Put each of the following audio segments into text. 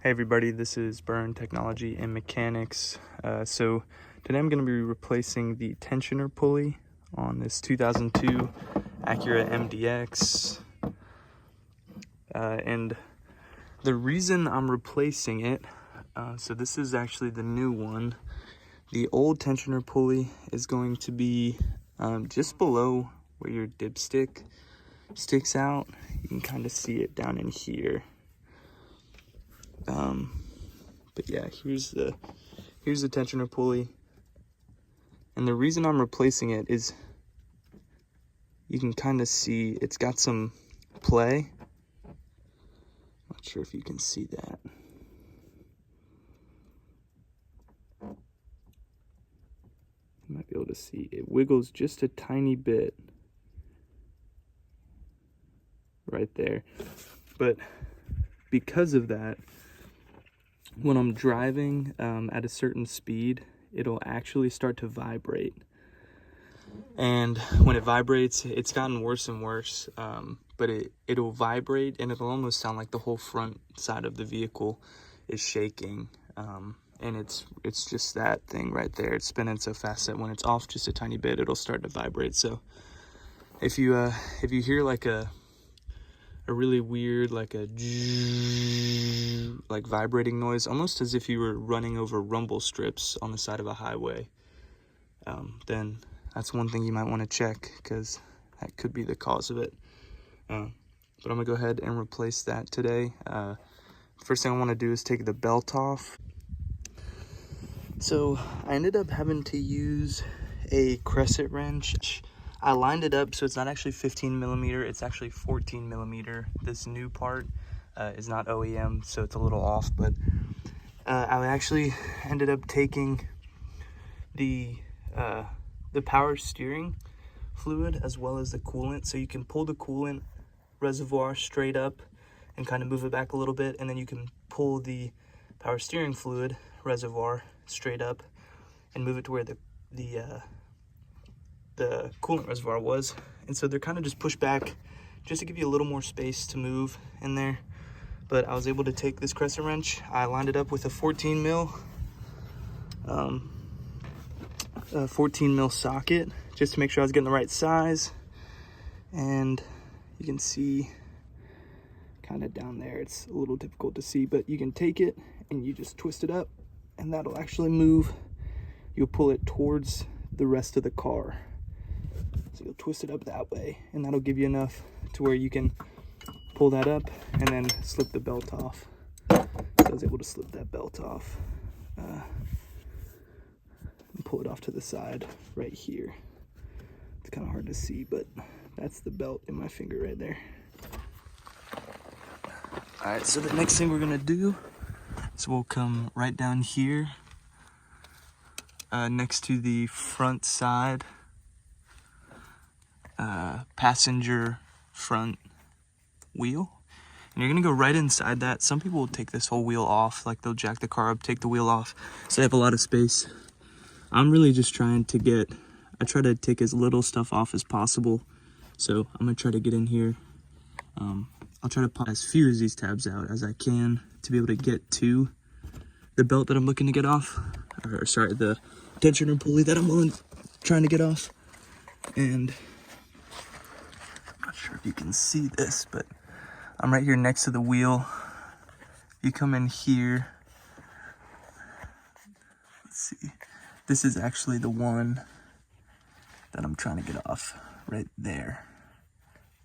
Hey everybody, this is Burn Technology and Mechanics. So today I'm going to be replacing the tensioner pulley on this 2002 Acura MDX. And the reason I'm replacing it, so this is actually the new one. The old tensioner pulley is going to be just below where your dipstick sticks out. You can kind of see it down in here. But yeah, here's the tensioner pulley, and the reason I'm replacing it is you can kind of see it's got some play. Not sure if you can see that. You might be able to see it wiggles just a tiny bit right there, but because of that, when I'm driving at a certain speed, it'll actually start to vibrate. And when it vibrates, it's gotten worse and worse, but it'll vibrate and it'll almost sound like the whole front side of the vehicle is shaking. And it's just that thing right there. It's spinning so fast that when it's off just a tiny bit, it'll start to vibrate. So if you hear like a really weird, like vibrating noise, almost as if you were running over rumble strips on the side of a highway, then that's one thing you might want to check, because that could be the cause of it. But I'm gonna go ahead and replace that today. First thing I want to do is take the belt off. So I ended up having to use a crescent wrench. I lined it up so it's not actually 15 millimeter, it's actually 14 millimeter. This new part is not OEM, so it's a little off, but I actually ended up taking the power steering fluid as well as the coolant. So you can pull the coolant reservoir straight up and kind of move it back a little bit, and then you can pull the power steering fluid reservoir straight up and move it to where the coolant reservoir was. And so they're kind of just pushed back just to give you a little more space to move in there. But I was able to take this crescent wrench, I lined it up with a 14 mil socket just to make sure I was getting the right size. And you can see kind of down there, it's a little difficult to see, but you can take it and you just twist it up and that'll actually move. You'll pull it towards the rest of the car. So you'll twist it up that way, and that'll give you enough to where you can pull that up and then slip the belt off. So I was able to slip that belt off and pull it off to the side right here. It's kind of hard to see, but that's the belt in my finger right there. All right, so the next thing we're gonna do is we'll come right down here next to the front side passenger front wheel, and you're gonna go right inside that. Some people will take this whole wheel off, like they'll jack the car up, take the wheel off, so they have a lot of space. I'm really just trying to I try to take as little stuff off as possible, so I'm gonna try to get in here. I'll try to pop as few of these tabs out as I can to be able to get to the belt that I'm looking to get off, or sorry, the tensioner pulley that I'm trying to get off. And I'm not sure if you can see this, but I'm right here next to the wheel. You come in here, let's see, this is actually the one that I'm trying to get off right there.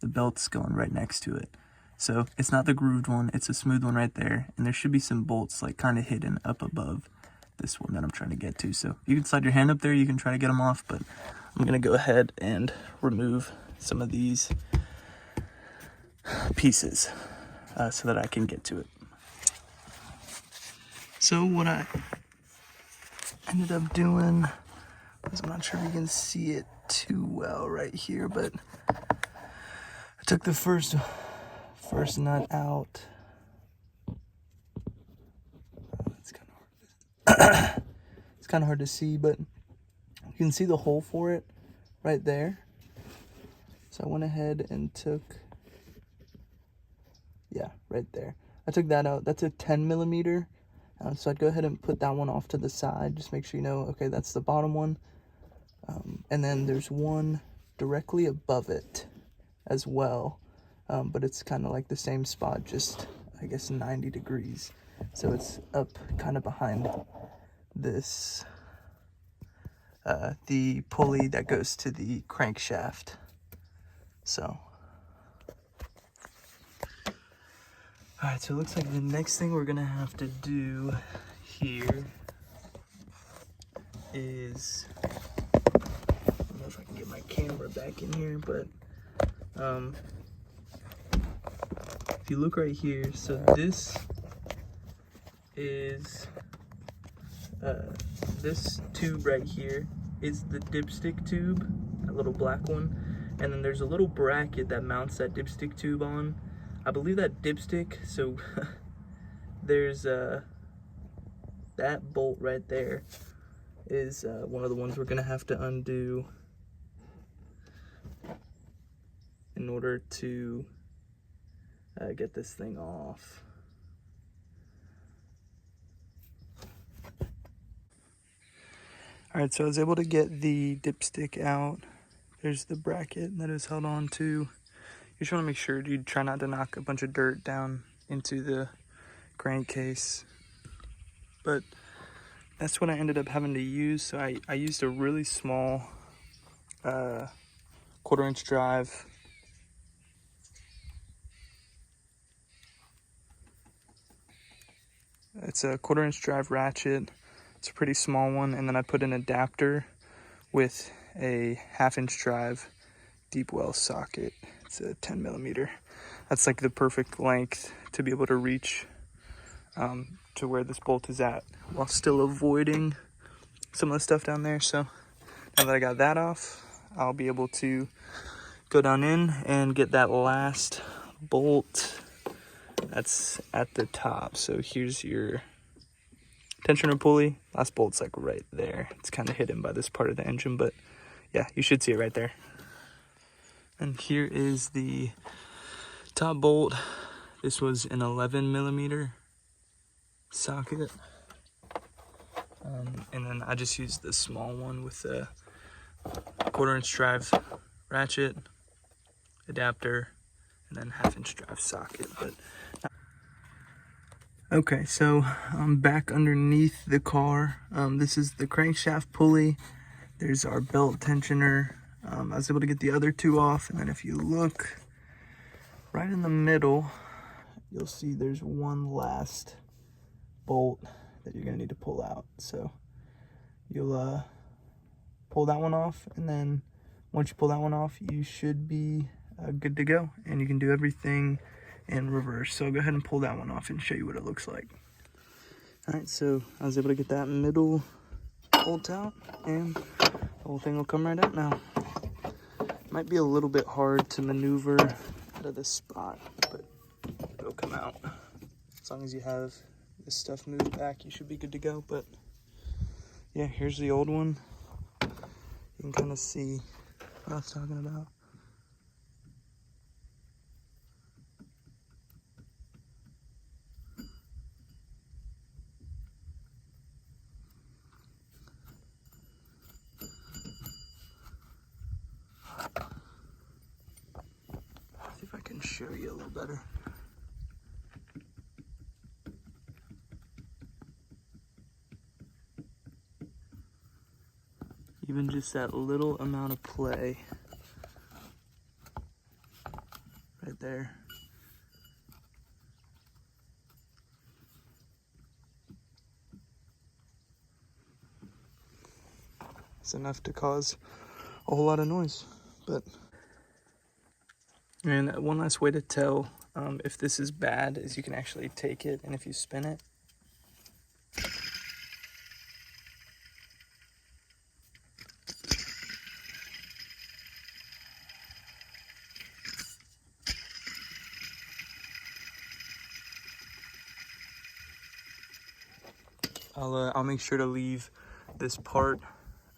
The belt's going right next to it. So it's not the grooved one, it's a smooth one right there. And there should be some bolts like kind of hidden up above this one that I'm trying to get to. So you can slide your hand up there, you can try to get them off, but I'm gonna go ahead and remove some of these pieces so that I can get to it. So what I ended up doing was, I'm not sure if you can see it too well right here, but I took the first nut out. It's kind of hard to see, but you can see the hole for it right there. So I went ahead and took, yeah, right there. I took that out. That's a 10 millimeter. So I'd go ahead and put that one off to the side. Just make sure you know, okay, that's the bottom one. And then there's one directly above it as well. But it's kind of like the same spot, just I guess 90 degrees. So it's up kind of behind this, the pulley that goes to the crankshaft. So, all right, so it looks like the next thing we're gonna have to do here is, I don't know if I can get my camera back in here, but if you look right here, so this is, this tube right here is the dipstick tube, that little black one, and then there's a little bracket that mounts that dipstick tube on. I believe that dipstick, so there's that bolt right there is one of the ones we're gonna have to undo in order to get this thing off. All right, so I was able to get the dipstick out. There's the bracket that is held on to. You just want to make sure you try not to knock a bunch of dirt down into the crankcase. But that's what I ended up having to use. So I used a really small 1/4-inch drive. It's a 1/4-inch drive ratchet. It's a pretty small one, and then I put an adapter with a 1/2-inch drive deep well socket. It's a 10 millimeter. That's like the perfect length to be able to reach to where this bolt is at, while still avoiding some of the stuff down there. So now that I got that off, I'll be able to go down in and get that last bolt that's at the top. So here's your tensioner pulley. Last bolt's like right there. It's kind of hidden by this part of the engine, but yeah, you should see it right there. And here is the top bolt. This was an 11 millimeter socket. And then I just used the small one with the 1/4-inch drive ratchet, adapter, and then 1/2-inch drive socket. But okay, so I'm back underneath the car. This is the crankshaft pulley. There's our belt tensioner. I was able to get the other two off, and then if you look right in the middle, you'll see there's one last bolt that you're gonna need to pull out. So you'll pull that one off, and then once you pull that one off, you should be good to go, and you can do everything in reverse. So I'll go ahead and pull that one off and show you what it looks like. All right, so I was able to get that middle bolt out, and the whole thing will come right out now. Might be a little bit hard to maneuver out of this spot, but it'll come out. As long as you have this stuff moved back, you should be good to go. But yeah, here's the old one. You can kind of see what I was talking about. See if I can show you a little better. Even just that little amount of play right there. It's enough to cause a whole lot of noise. But and one last way to tell if this is bad is you can actually take it, and if you spin it, I'll make sure to leave this part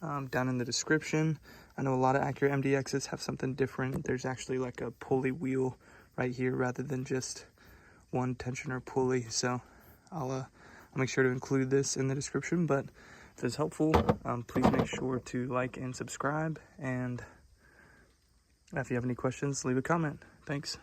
down in the description. I know a lot of Acura MDXs have something different. There's actually like a pulley wheel right here rather than just one tensioner pulley. So I'll make sure to include this in the description. But if it's helpful, please make sure to like and subscribe. And if you have any questions, leave a comment. Thanks.